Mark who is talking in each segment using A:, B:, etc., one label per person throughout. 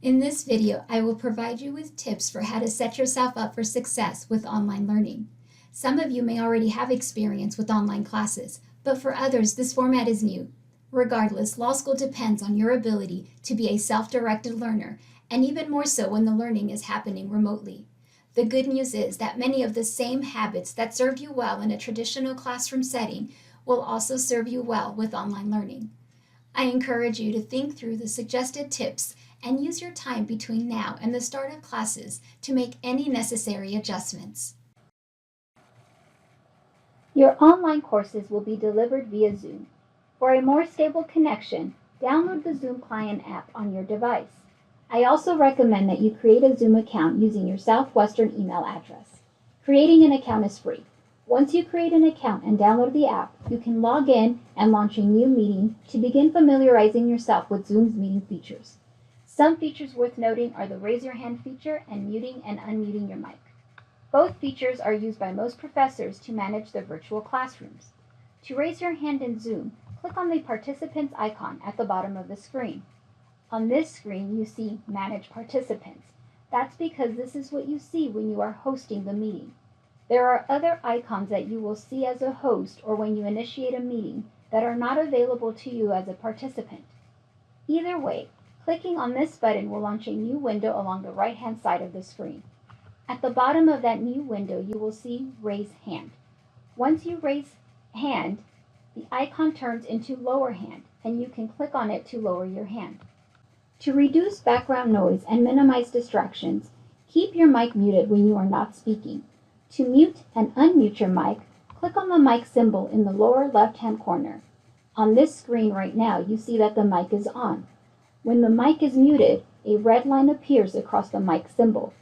A: In this video, I will provide you with tips for how to set yourself up for success with online learning. Some of you may already have experience with online classes, but for others, this format is new. Regardless, law school depends on your ability to be a self-directed learner, and even more so when the learning is happening remotely. The good news is that many of the same habits that served you well in a traditional classroom setting will also serve you well with online learning. I encourage you to think through the suggested tips and use your time between now and the start of classes to make any necessary adjustments.
B: Your online courses will be delivered via Zoom. For a more stable connection, download the Zoom client app on your device. I also recommend that you create a Zoom account using your Southwestern email address. Creating an account is free. Once you create an account and download the app, you can log in and launch a new meeting to begin familiarizing yourself with Zoom's meeting features. Some features worth noting are the raise your hand feature and muting and unmuting your mic. Both features are used by most professors to manage their virtual classrooms. To raise your hand in Zoom, click on the participants icon at the bottom of the screen. On this screen, you see Manage Participants. That's because this is what you see when you are hosting the meeting. There are other icons that you will see as a host or when you initiate a meeting that are not available to you as a participant. Either way, clicking on this button will launch a new window along the right-hand side of the screen. At the bottom of that new window, you will see Raise Hand. Once you raise hand, the icon turns into Lower Hand, and you can click on it to lower your hand. To reduce background noise and minimize distractions, keep your mic muted when you are not speaking. To mute and unmute your mic, click on the mic symbol in the lower left-hand corner. On this screen right now, you see that the mic is on. When the mic is muted, a red line appears across the mic symbol.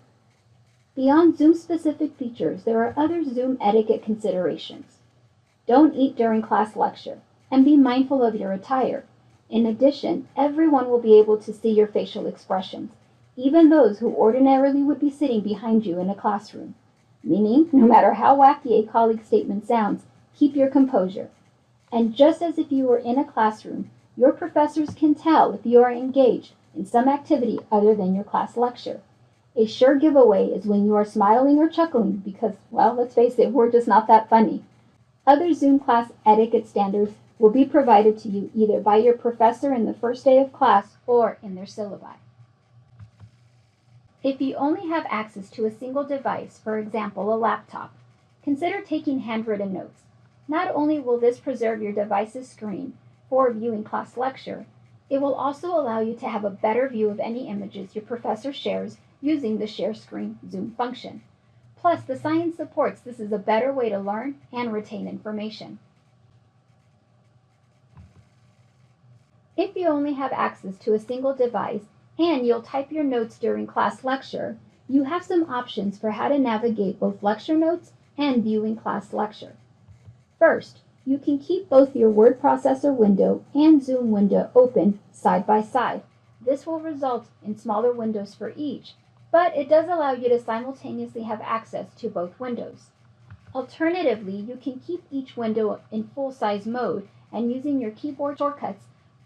B: Beyond Zoom-specific features, there are other Zoom etiquette considerations. Don't eat during class lecture, and be mindful of your attire. In addition, everyone will be able to see your facial expressions, even those who ordinarily would be sitting behind you in a classroom. Meaning, no matter how wacky a colleague's statement sounds, keep your composure. And just as if you were in a classroom, your professors can tell if you are engaged in some activity other than your class lecture. A sure giveaway is when you are smiling or chuckling because, well, let's face it, we're just not that funny. Other Zoom class etiquette standards will be provided to you either by your professor in the first day of class or in their syllabi. If you only have access to a single device, for example, a laptop, consider taking handwritten notes. Not only will this preserve your device's screen for viewing class lecture, it will also allow you to have a better view of any images your professor shares using the Share Screen Zoom function. Plus, the science supports this is a better way to learn and retain information. If you only have access to a single device and you'll type your notes during class lecture, you have some options for how to navigate both lecture notes and viewing class lecture. First, you can keep both your word processor window and Zoom window open side by side. This will result in smaller windows for each, but it does allow you to simultaneously have access to both windows. Alternatively, you can keep each window in full-size mode and using your keyboard shortcuts,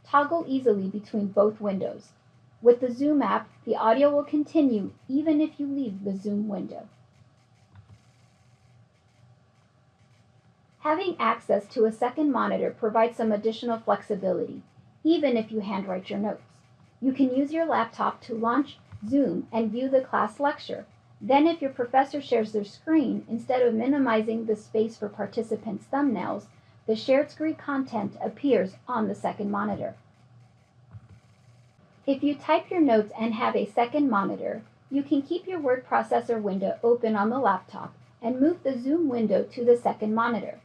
B: toggle easily between both windows. With the Zoom app, the audio will continue even if you leave the Zoom window. Having access to a second monitor provides some additional flexibility, even if you handwrite your notes. You can use your laptop to launch Zoom and view the class lecture. Then if your professor shares their screen, instead of minimizing the space for participants' thumbnails, the shared screen content appears on the second monitor. If you type your notes and have a second monitor, you can keep your word processor window open on the laptop and move the Zoom window to the second monitor.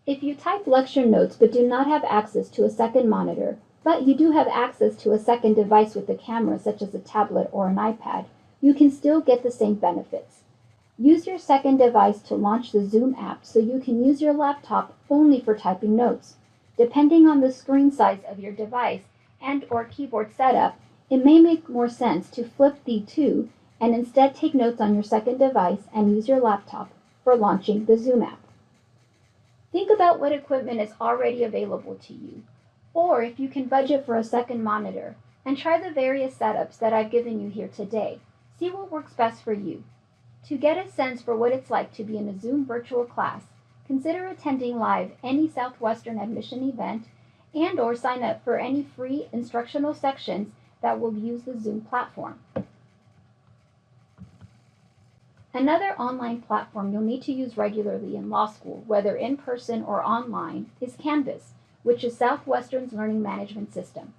B: If you type lecture notes but do not have access to a second monitor, but you do have access to a second device with a camera such as a tablet or an iPad, you can still get the same benefits. Use your second device to launch the Zoom app so you can use your laptop only for typing notes. Depending on the screen size of your device and/or keyboard setup, it may make more sense to flip the two and instead take notes on your second device and use your laptop for launching the Zoom app. Think about what equipment is already available to you, or if you can budget for a second monitor, and try the various setups that I've given you here today. See what works best for you. To get a sense for what it's like to be in a Zoom virtual class, consider attending live any Southwestern admission event and/or sign up for any free instructional sections that will use the Zoom platform. Another online platform you'll need to use regularly in law school, whether in person or online, is Canvas, which is Southwestern's learning management system.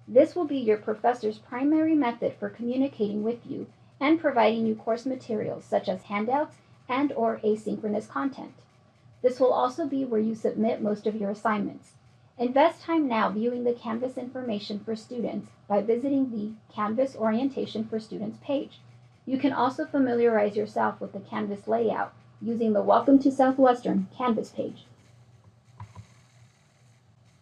B: This will be your professor's primary method for communicating with you and providing you course materials such as handouts and/or asynchronous content. This will also be where you submit most of your assignments. Invest time now viewing the Canvas information for students by visiting the Canvas Orientation for Students page. You can also familiarize yourself with the Canvas layout using the Welcome to Southwestern Canvas page.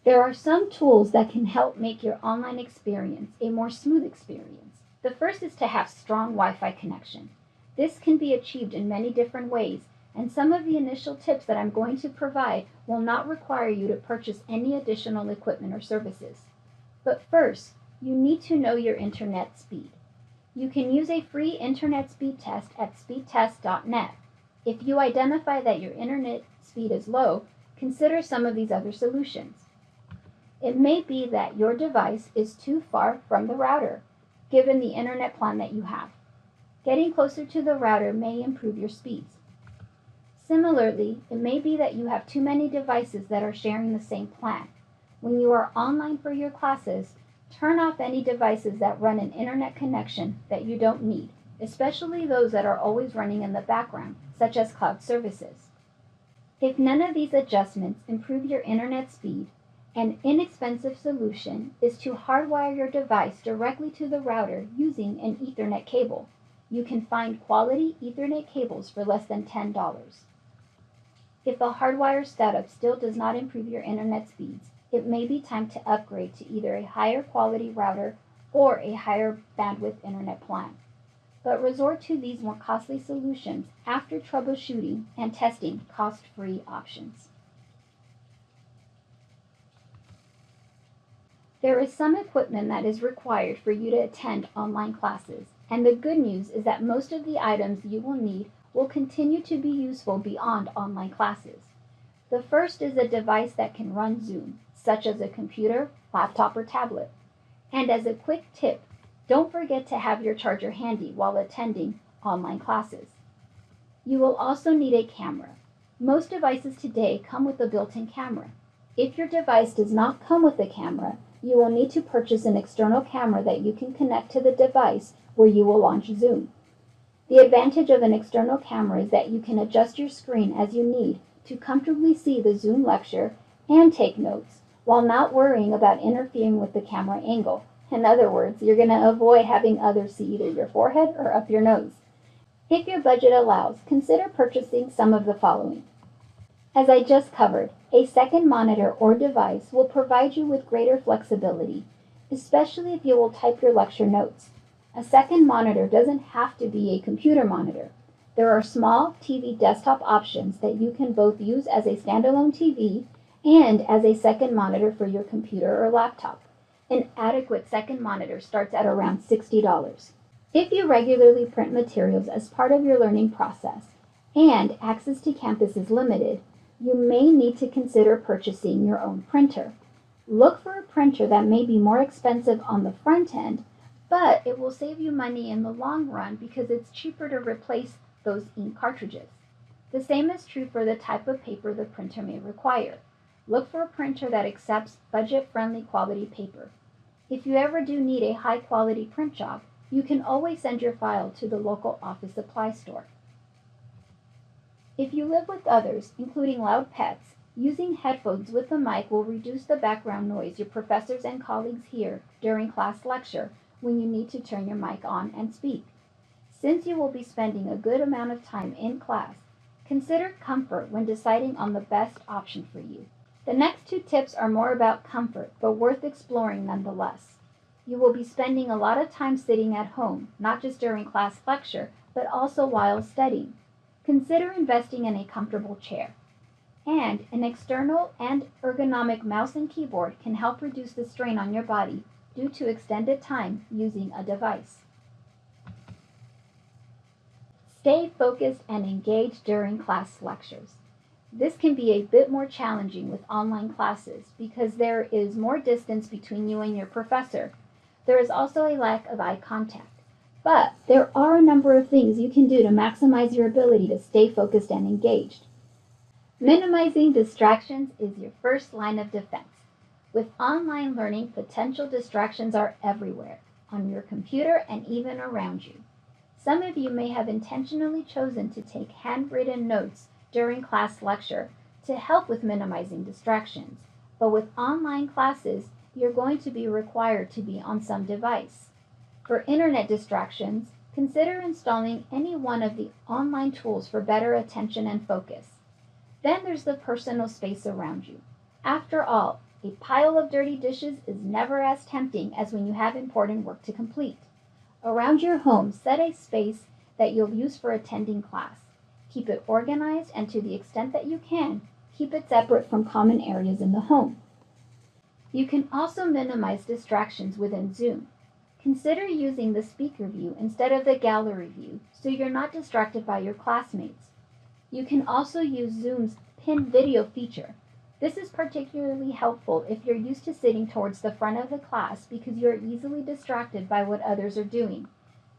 B: There are some tools that can help make your online experience a more smooth experience. The first is to have strong Wi-Fi connection. This can be achieved in many different ways, and some of the initial tips that I'm going to provide will not require you to purchase any additional equipment or services. But first, you need to know your internet speed. You can use a free internet speed test at speedtest.net. If you identify that your internet speed is low, consider some of these other solutions. It may be that your device is too far from the router, given the internet plan that you have. Getting closer to the router may improve your speeds. Similarly, it may be that you have too many devices that are sharing the same plan. When you are online for your classes, turn off any devices that run an internet connection that you don't need, especially those that are always running in the background, such as cloud services. If none of these adjustments improve your internet speed, an inexpensive solution is to hardwire your device directly to the router using an Ethernet cable. You can find quality Ethernet cables for less than $10. If a hardwire setup still does not improve your internet speeds, it may be time to upgrade to either a higher quality router or a higher bandwidth internet plan. But resort to these more costly solutions after troubleshooting and testing cost-free options. There is some equipment that is required for you to attend online classes, and the good news is that most of the items you will need will continue to be useful beyond online classes. The first is a device that can run Zoom, such as a computer, laptop, or tablet. And as a quick tip, don't forget to have your charger handy while attending online classes. You will also need a camera. Most devices today come with a built-in camera. If your device does not come with a camera, you will need to purchase an external camera that you can connect to the device where you will launch Zoom. The advantage of an external camera is that you can adjust your screen as you need to comfortably see the Zoom lecture and take notes while not worrying about interfering with the camera angle. In other words, you're going to avoid having others see either your forehead or up your nose. If your budget allows, consider purchasing some of the following. As I just covered, a second monitor or device will provide you with greater flexibility, especially if you will type your lecture notes. A second monitor doesn't have to be a computer monitor. There are small TV desktop options that you can both use as a standalone TV and as a second monitor for your computer or laptop. An adequate second monitor starts at around $60. If you regularly print materials as part of your learning process and access to campus is limited, you may need to consider purchasing your own printer. Look for a printer that may be more expensive on the front end, but it will save you money in the long run because it's cheaper to replace those ink cartridges. The same is true for the type of paper the printer may require. Look for a printer that accepts budget-friendly quality paper. If you ever do need a high-quality print job, you can always send your file to the local office supply store. If you live with others, including loud pets, using headphones with a mic will reduce the background noise your professors and colleagues hear during class lecture when you need to turn your mic on and speak. Since you will be spending a good amount of time in class, consider comfort when deciding on the best option for you. The next two tips are more about comfort, but worth exploring nonetheless. You will be spending a lot of time sitting at home, not just during class lecture, but also while studying. Consider investing in a comfortable chair. And an external and ergonomic mouse and keyboard can help reduce the strain on your body due to extended time using a device. Stay focused and engaged during class lectures. This can be a bit more challenging with online classes because there is more distance between you and your professor. There is also a lack of eye contact. But there are a number of things you can do to maximize your ability to stay focused and engaged. Minimizing distractions is your first line of defense. With online learning, potential distractions are everywhere, on your computer and even around you. Some of you may have intentionally chosen to take handwritten notes during class lecture to help with minimizing distractions, but with online classes, you're going to be required to be on some device. For internet distractions, consider installing any one of the online tools for better attention and focus. Then there's the personal space around you. After all, a pile of dirty dishes is never as tempting as when you have important work to complete. Around your home, set a space that you'll use for attending class. Keep it organized and to the extent that you can, keep it separate from common areas in the home. You can also minimize distractions within Zoom. Consider using the speaker view instead of the gallery view so you're not distracted by your classmates. You can also use Zoom's pin video feature. This is particularly helpful if you're used to sitting towards the front of the class because you're easily distracted by what others are doing.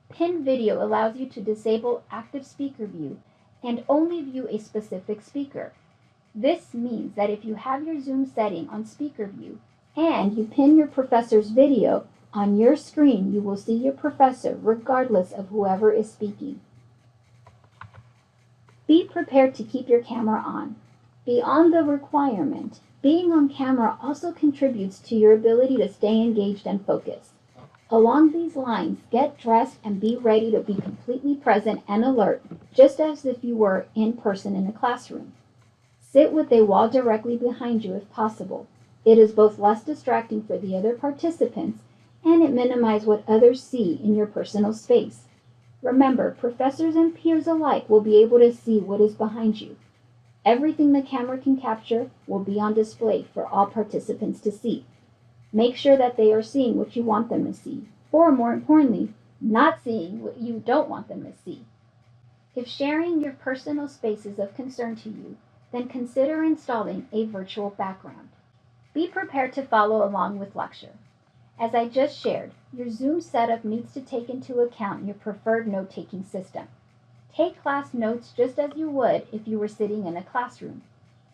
B: Pin video allows you to disable active speaker view and only view a specific speaker. This means that if you have your Zoom setting on speaker view and you pin your professor's video, on your screen you will see your professor regardless of whoever is speaking. Be prepared to keep your camera on. Beyond the requirement, being on camera also contributes to your ability to stay engaged and focused. Along these lines, get dressed and be ready to be completely present and alert, just as if you were in person in a classroom. Sit with a wall directly behind you if possible. It is both less distracting for the other participants and it minimizes what others see in your personal space. Remember, professors and peers alike will be able to see what is behind you. Everything the camera can capture will be on display for all participants to see. Make sure that they are seeing what you want them to see, or more importantly, not seeing what you don't want them to see. If sharing your personal space is of concern to you, then consider installing a virtual background. Be prepared to follow along with lecture. As I just shared, your Zoom setup needs to take into account your preferred note-taking system. Take class notes just as you would if you were sitting in a classroom.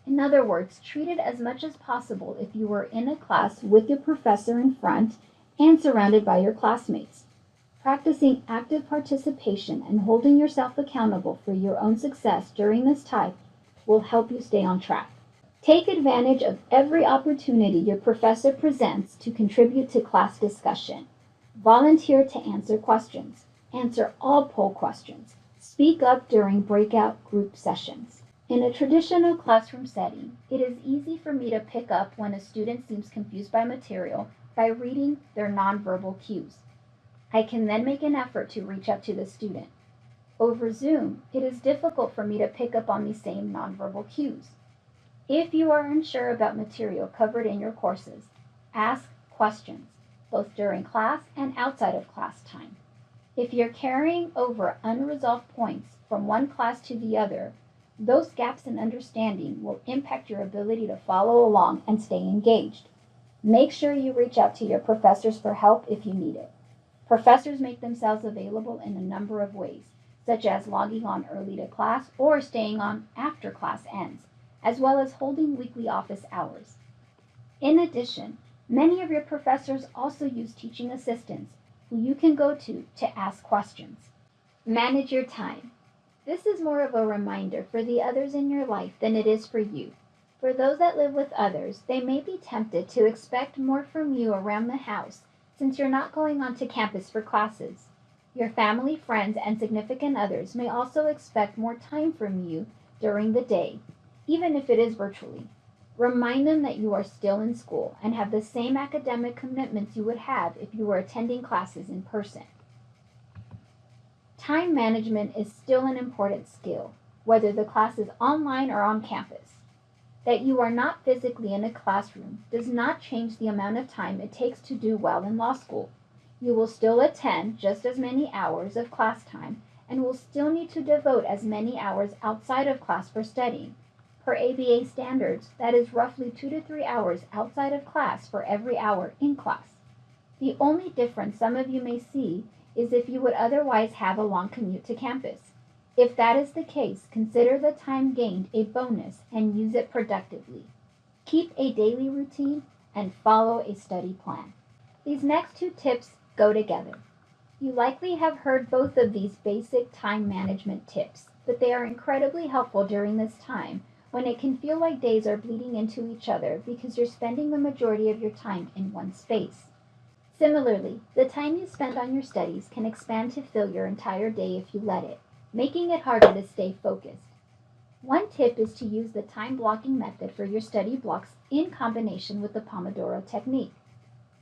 B: In other words, treat it as much as possible if you were in a class with your professor in front and surrounded by your classmates. Practicing active participation and holding yourself accountable for your own success during this time will help you stay on track. Take advantage of every opportunity your professor presents to contribute to class discussion. Volunteer to answer questions. Answer all poll questions. Speak up during breakout group sessions. In a traditional classroom setting, it is easy for me to pick up when a student seems confused by material by reading their nonverbal cues. I can then make an effort to reach out to the student. Over Zoom, it is difficult for me to pick up on these same nonverbal cues. If you are unsure about material covered in your courses, ask questions, both during class and outside of class time. If you're carrying over unresolved points from one class to the other, those gaps in understanding will impact your ability to follow along and stay engaged. Make sure you reach out to your professors for help if you need it. Professors make themselves available in a number of ways, such as logging on early to class or staying on after class ends, as well as holding weekly office hours. In addition, many of your professors also use teaching assistants who you can go to ask questions. Manage your time. This is more of a reminder for the others in your life than it is for you. For those that live with others, they may be tempted to expect more from you around the house since you're not going onto campus for classes. Your family, friends, and significant others may also expect more time from you during the day, even if it is virtually. Remind them that you are still in school and have the same academic commitments you would have if you were attending classes in person. Time management is still an important skill, whether the class is online or on campus. That you are not physically in a classroom does not change the amount of time it takes to do well in law school. You will still attend just as many hours of class time and will still need to devote as many hours outside of class for studying. Per ABA standards, that is roughly 2 to 3 hours outside of class for every hour in class. The only difference some of you may see is if you would otherwise have a long commute to campus. If that is the case, consider the time gained a bonus and use it productively. Keep a daily routine and follow a study plan. These next two tips go together. You likely have heard both of these basic time management tips, but they are incredibly helpful during this time when it can feel like days are bleeding into each other because you're spending the majority of your time in one space. Similarly, the time you spend on your studies can expand to fill your entire day if you let it, making it harder to stay focused. One tip is to use the time blocking method for your study blocks in combination with the Pomodoro technique.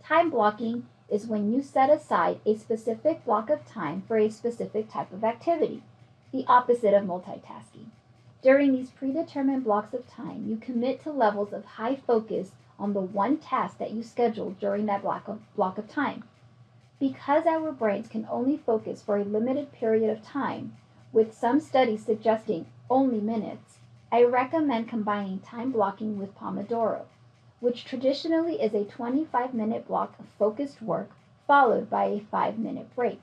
B: Time blocking is when you set aside a specific block of time for a specific type of activity, the opposite of multitasking. During these predetermined blocks of time, you commit to levels of high focus on the one task that you scheduled during that block of time. Because our brains can only focus for a limited period of time, with some studies suggesting only minutes, I recommend combining time blocking with Pomodoro, which traditionally is a 25-minute block of focused work followed by a 5-minute break.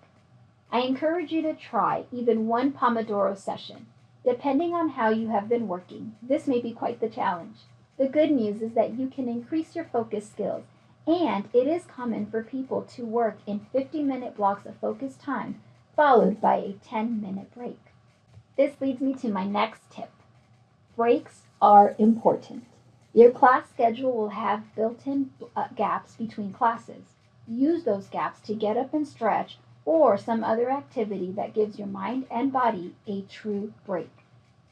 B: I encourage you to try even one Pomodoro session. Depending on how you have been working, this may be quite the challenge. The good news is that you can increase your focus skills, and it is common for people to work in 50-minute blocks of focused time, followed by a 10-minute break. This leads me to my next tip. Breaks are important. Your class schedule will have built-in gaps between classes. Use those gaps to get up and stretch or some other activity that gives your mind and body a true break.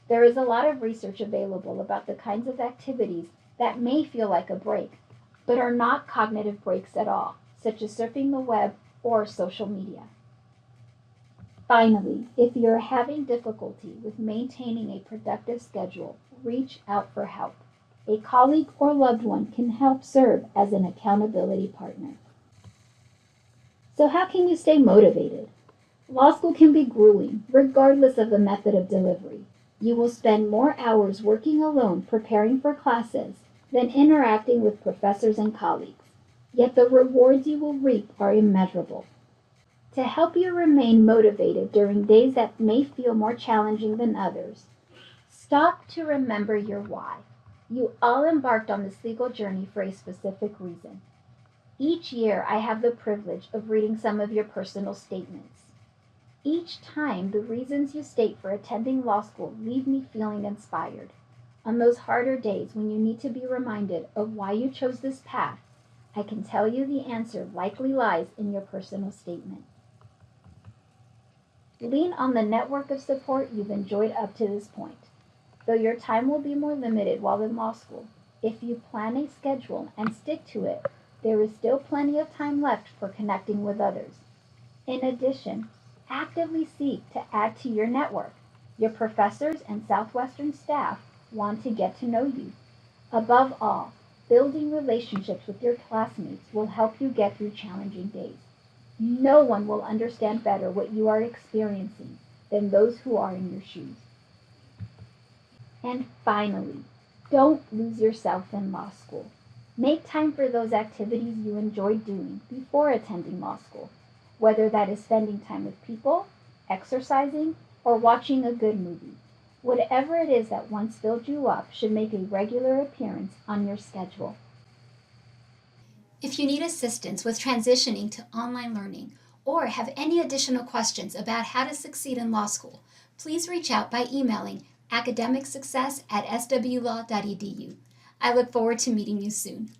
B: There is a lot of research available about the kinds of activities that may feel like a break, but are not cognitive breaks at all, such as surfing the web or social media. Finally, if you're having difficulty with maintaining a productive schedule, reach out for help. A colleague or loved one can help serve as an accountability partner. So how can you stay motivated? Law school can be grueling, regardless of the method of delivery. You will spend more hours working alone preparing for classes than interacting with professors and colleagues. Yet the rewards you will reap are immeasurable. To help you remain motivated during days that may feel more challenging than others, stop to remember your why. You all embarked on this legal journey for a specific reason. Each year, I have the privilege of reading some of your personal statements. Each time, the reasons you state for attending law school leave me feeling inspired. On those harder days when you need to be reminded of why you chose this path, I can tell you the answer likely lies in your personal statement. Lean on the network of support you've enjoyed up to this point. Though your time will be more limited while in law school, if you plan a schedule and stick to it, there is still plenty of time left for connecting with others. In addition, actively seek to add to your network. Your professors and Southwestern staff want to get to know you. Above all, building relationships with your classmates will help you get through challenging days. No one will understand better what you are experiencing than those who are in your shoes. And finally, don't lose yourself in law school. Make time for those activities you enjoy doing before attending law school, whether that is spending time with people, exercising, or watching a good movie. Whatever it is that once filled you up should make a regular appearance on your schedule.
A: If you need assistance with transitioning to online learning or have any additional questions about how to succeed in law school, please reach out by emailing academicsuccess@swlaw.edu. I look forward to meeting you soon.